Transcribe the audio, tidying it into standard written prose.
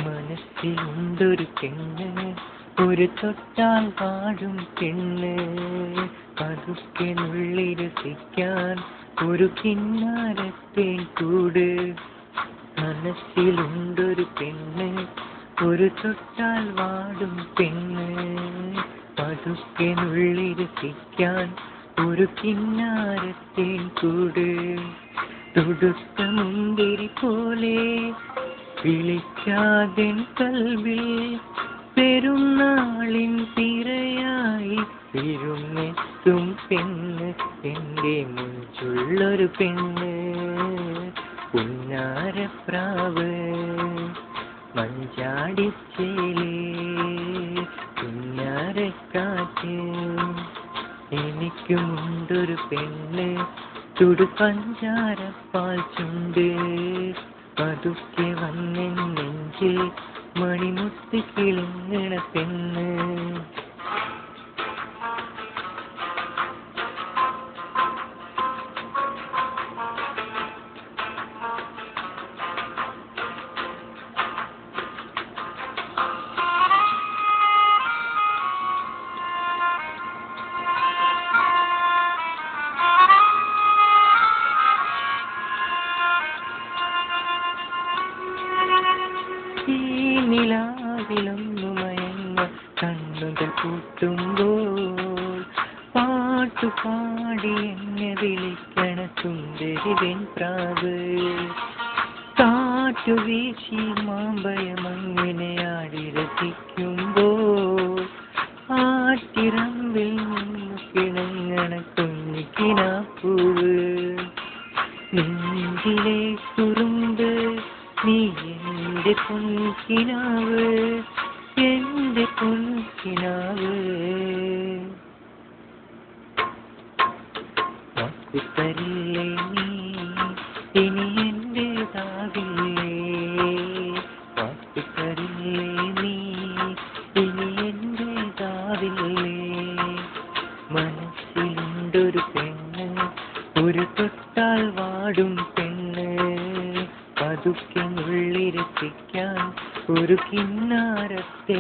മനസ്സിലുണ്ടൊരു പെണ്ണ്, ഒരു തൊട്ടാൽ പാടും പെണ്ണ്, പതുക്കെ നുള്ളി രസിക്കാൻ ഒരു കിന്നാരത്തെ കൂട്. മനസ്സിലുണ്ടൊരു പെണ്ണ്, ഒരു തൊട്ടാൽ വാടും പെണ്ണ്, പതുക്കെ നുള്ളി രസിക്കാൻ ഒരു കിന്നാരത്തെ കൂട്. തുടുത്ത മുന്തിരി പോലെ വിളിക്കാതെൻ കൽവിൽ പെരുന്നാളിൻ തിരയായി വിരുന്നെത്തും പെണ്ണ്, എൻ്റെ മുഞ്ചുള്ളൊരു പെണ്ണ്. പുന്നാരപ്രാവ് മഞ്ചാടിച്ചേലേ പുന്നാരക്കാറ്റ്. എനിക്കുമുണ്ടൊരു പെണ്ണ്, ചുടുപഞ്ചാരപ്പാൽ ചുണ്ട്, പതുക്കെ വന്നെൻ നെഞ്ചിൽ മണിമുത്ത് കിളുങ്ങണ പെണ്ണ്. നിലാവിലൊന്നു മയങ്ങ കണ്ണുകൾ കൂട്ടുമ്പോൾ പാട്ടുപാടി എന്നെ വിളിക്കണ സുന്ദരി വെൺപ്രാവ്. കാറ്റുവീശി മാമ്പഴമങ്ങനെ ആടി രസിക്കുമ്പോൾ ആറ്റിറമ്പിൽ നിന്നു കിണങ്ങണ കുഞ്ഞിക്കിനാപ്പൂവ്. നെഞ്ചിലെ കുറുമ്പ് നീ എൻ്റെ പൊൻകിനാവ്, എൻ്റെ പൊൻകിനാവ്. വാക്കുതരില്ലേ നീ ഇനി എൻ്റെതാകില്ലേ, വാക്കുതരില്ലേ നീ ഇനി എൻ്റെതാവില്ലേ. മനസ്സിലുണ്ടൊരു പെണ്ണ്, ഒരു തൊട്ടാൽ വാടും പെണ്ണ്, പതുക്കെ നുള്ളി രസിക്കാൻ ഒരു കിന്നാരത്തെ